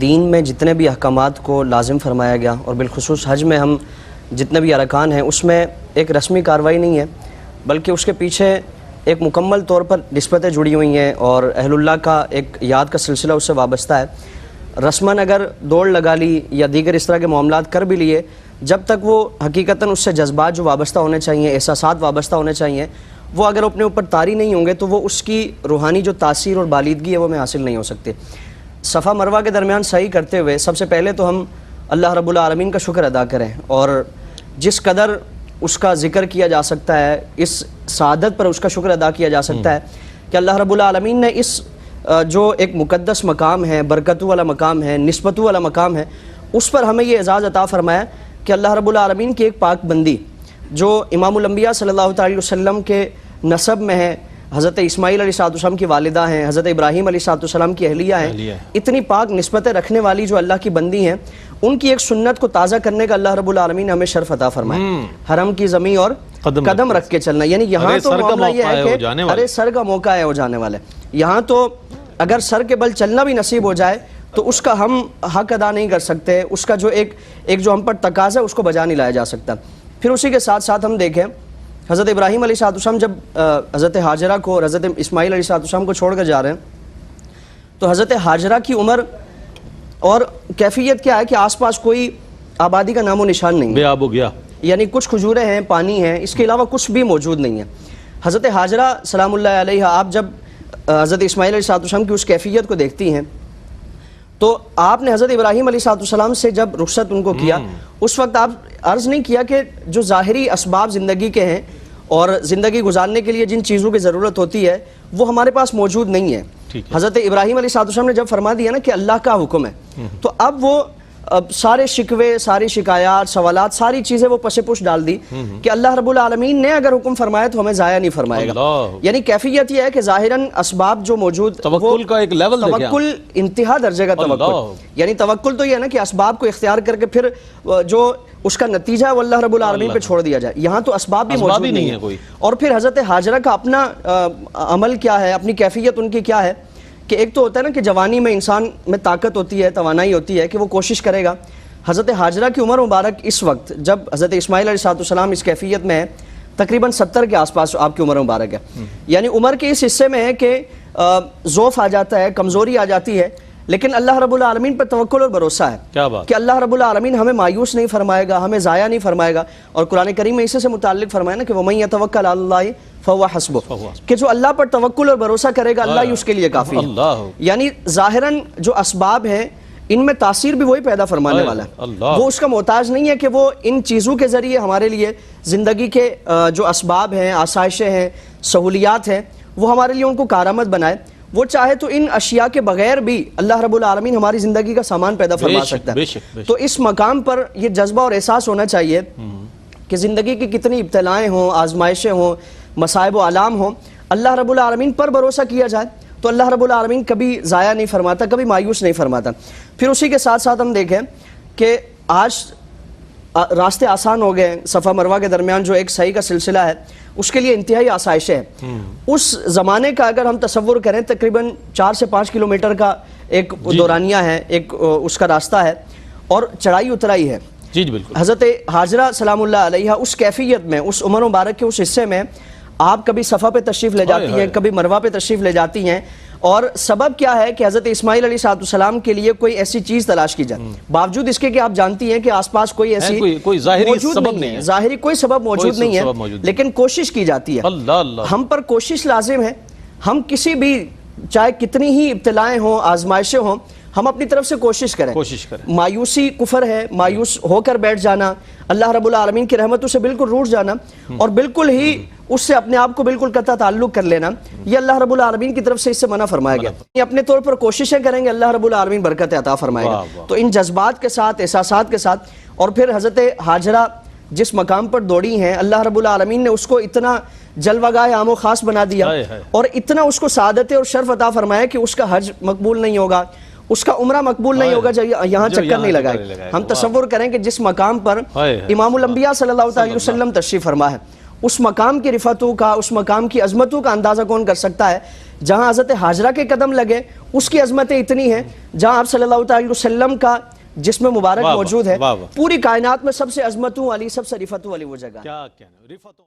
دین میں جتنے بھی احکامات کو لازم فرمایا گیا اور بالخصوص حج میں ہم جتنے بھی ارکان ہیں اس میں ایک رسمی کارروائی نہیں ہے، بلکہ اس کے پیچھے ایک مکمل طور پر نسبتیں جڑی ہوئی ہیں اور اہل اللہ کا ایک یاد کا سلسلہ اس سے وابستہ ہے۔ رسماً اگر دوڑ لگا لی یا دیگر اس طرح کے معاملات کر بھی لیے، جب تک وہ حقیقتاً اس سے جذبات جو وابستہ ہونے چاہیے، احساسات وابستہ ہونے چاہیے، وہ اگر اپنے اوپر طاری نہیں ہوں گے تو وہ اس کی روحانی جو تاثیر اور بالیدگی ہے وہ میں حاصل نہیں ہو سکتے۔ صفا مروہ کے درمیان سعی کرتے ہوئے سب سے پہلے تو ہم اللہ رب العالمین کا شکر ادا کریں، اور جس قدر اس کا ذکر کیا جا سکتا ہے، اس سعادت پر اس کا شکر ادا کیا جا سکتا ہے کہ اللہ رب العالمین نے اس جو ایک مقدس مقام ہے، برکتوں والا مقام ہے، نسبتوں والا مقام ہے، اس پر ہمیں یہ اعزاز عطا فرمایا کہ اللہ رب العالمین کی ایک پاک بندی جو امام الانبیاء صلی اللہ تعالی وسلم کے نسب میں ہے، حضرت اسماعیل علیہ السلام کی والدہ ہیں، حضرت ابراہیم علیہ السلام کی اہلیہ ہیں، اتنی پاک نسبتیں رکھنے والی جو اللہ کی بندی ہیں، ان کی ایک سنت کو تازہ کرنے کا اللہ رب العالمین نے ہمیں شرف عطا فرمایا۔ حرم کی زمین اور قدم رکھ کے چلنا، یعنی یہاں تو معاملہ یہ ہے کہ ارے سر کا موقع ہے وہ جانے والے، یہاں تو اگر سر کے بل چلنا بھی نصیب ہو جائے تو اس کا ہم حق ادا نہیں کر سکتے، اس کا جو ایک جو ہم پر تقاضا ہے اس کو بجا نہیں لایا جا سکتا۔ پھر اسی کے ساتھ ساتھ ہم دیکھیں حضرت ابراہیم علیہ السلام جب حضرت ہاجرہ کو اور حضرت اسماعیل علیہ السلام کو چھوڑ کر جا رہے ہیں تو حضرت ہاجرہ کی عمر اور کیفیت کیا ہے کہ آس پاس کوئی آبادی کا نام و نشان نہیں ہے، بے آب ہو گیا، یعنی کچھ کھجوریں ہیں، پانی ہے، اس کے علاوہ کچھ بھی موجود نہیں ہے۔ حضرت ہاجرہ سلام اللہ علیہ، آپ جب حضرت اسماعیل علیہ السلام کی اس کیفیت کو دیکھتی ہیں تو آپ نے حضرت ابراہیم علیہ السلام سے جب رخصت ان کو کیا، اس وقت آپ عرض نہیں کیا کہ جو ظاہری اسباب زندگی کے ہیں اور زندگی گزارنے کے لیے جن چیزوں کی ضرورت ہوتی ہے وہ ہمارے پاس موجود نہیں ہے۔ حضرت ابراہیم علیہ السلام نے جب فرما دیا نا کہ اللہ کا حکم ہے، تو اب وہ سارے شکوے، ساری شکایات، سوالات، ساری چیزیں وہ پس پش ڈال دی کہ اللہ رب العالمین نے اگر حکم فرمایا تو ہمیں ضائع نہیں فرمائے گا۔ یعنی کیفیت یہ ہے کہ ظاہراً اسباب جو موجود، توکل کا ایک لیول دیکھیں، توکل انتہا درجے کا توکل، یعنی توکل تو یہ ہے نا کہ اسباب کو اختیار کر کے پھر جو اس کا نتیجہ ہے وہ اللہ رب العالمین پہ چھوڑ دیا جائے، یہاں تو اسباب بھی موجود نہیں ہے کوئی۔ اور پھر حضرت ہاجرہ کا اپنا عمل کیا ہے، اپنی کیفیت ان کی کیا ہے کہ ایک تو ہوتا ہے نا کہ جوانی میں انسان میں طاقت ہوتی ہے، توانائی ہوتی ہے کہ وہ کوشش کرے گا۔ حضرت ہاجرہ کی عمر مبارک اس وقت جب حضرت اسماعیل علیہ السلام اس کیفیت میں ہے، تقریباً 70 کے آس پاس آپ کی عمر مبارک ہے، یعنی عمر کے اس حصے میں ہے کہ ضعف آ جاتا ہے، کمزوری آ جاتی ہے، لیکن اللہ رب العالمین پر توکل اور بھروسہ ہے کہ اللہ رب العالمین ہمیں مایوس نہیں فرمائے گا، ہمیں ضائع نہیں فرمائے گا۔ اور قرآن کریم میں اسی سے متعلق فرمایا نا کہ وَمَن يَتَوَكَّلْ عَلَى اللَّهِ فَهُوَ حَسْبُهُ، کہ جو اللہ پر توکل اور بھروسہ کرے گا اللہ ہی اس کے لیے کافی ہے۔ یعنی ظاہراً جو اسباب ہیں ان میں تاثیر بھی وہی پیدا فرمانے والا ہے، وہ اس کا محتاج نہیں ہے کہ وہ ان چیزوں کے ذریعے ہمارے لیے زندگی کے جو اسباب ہیں، آسائشیں ہیں، سہولیات ہیں، وہ ہمارے لیے ان کو کارآمد بنائے۔ وہ چاہے تو ان اشیاء کے بغیر بھی اللہ رب العالمین ہماری زندگی کا سامان پیدا فرما سکتا ہے۔ تو اس مقام پر یہ جذبہ اور احساس ہونا چاہیے کہ زندگی کی کتنی ابتلائیں ہوں، آزمائشیں ہوں، مصائب و آلام ہوں، اللہ رب العالمین پر بھروسہ کیا جائے تو اللہ رب العالمین کبھی ضائع نہیں فرماتا، کبھی مایوس نہیں فرماتا۔ پھر اسی کے ساتھ ساتھ ہم دیکھیں کہ آج راستے آسان ہو گئے، صفا مروہ کے درمیان جو ایک صحیح کا سلسلہ ہے اس کے لیے انتہائی آسائشیں ہیں۔ اس زمانے کا اگر ہم تصور کریں تقریباً 4 سے 5 کلومیٹر کا ایک دورانیہ ہے، ایک اس کا راستہ ہے اور چڑھائی اترائی ہے۔ حضرت ہاجرہ سلام اللہ علیہ اس کیفیت میں، اس عمر مبارک کے اس حصے میں آپ کبھی صفا پہ تشریف لے جاتی ہیں، کبھی مروہ پہ تشریف لے جاتی ہیں، اور سبب کیا ہے کہ حضرت اسماعیل علیہ السلام کے لیے کوئی ایسی چیز تلاش کی جائے، باوجود اس کے کہ آپ جانتی ہیں کہ آس پاس کوئی ایسی کوئی ظاہری سبب نہیں ہے، ظاہری کوئی سبب موجود نہیں ہے، لیکن کوشش کی جاتی ہے۔ ہم پر کوشش لازم ہے، ہم کسی بھی چاہے کتنی ہی ابتلائیں ہوں، آزمائشیں ہوں، ہم اپنی طرف سے کوشش کریں۔ مایوسی کفر ہے، مایوس ہو کر بیٹھ جانا، اللہ رب العالمین کی رحمتوں سے بالکل روٹ جانا اور بالکل ہی اس سے اپنے آپ کو بالکل قطع تعلق کر لینا، یہ اللہ رب العالمین کی طرف سے اس سے منع فرمایا گیا۔ یہ اپنے طور پر کوششیں کریں گے، اللہ رب العالمین برکت عطا فرمائے گا۔ تو ان جذبات کے ساتھ، احساسات کے ساتھ، اور پھر حضرت ہاجرہ جس مقام پر دوڑی ہیں، اللہ رب العالمین نے اس کو اتنا جلوہ گاہ عام و خاص بنا دیا اور اتنا اس کو سعادت اور شرف عطا فرمایا کہ اس کا حج مقبول نہیں ہوگا، اس کا عمرہ مقبول نہیں ہوگا جب یہاں چکر نہیں لگائے۔ ہم تصور کریں کہ جس مقام پر امام الانبیاء صلی اللہ علیہ وسلم تشریف فرما ہے، اس مقام کی رفتوں کا، اس مقام کی عظمتوں کا اندازہ کون کر سکتا ہے؟ جہاں حضرت حاجرہ کے قدم لگے اس کی عظمتیں اتنی ہیں، جہاں آپ صلی اللہ علیہ وسلم کا جسم مبارک موجود ہے، پوری کائنات میں سب سے عظمتوں والی، سب سے رفتوں والی وہ جگہ ہے۔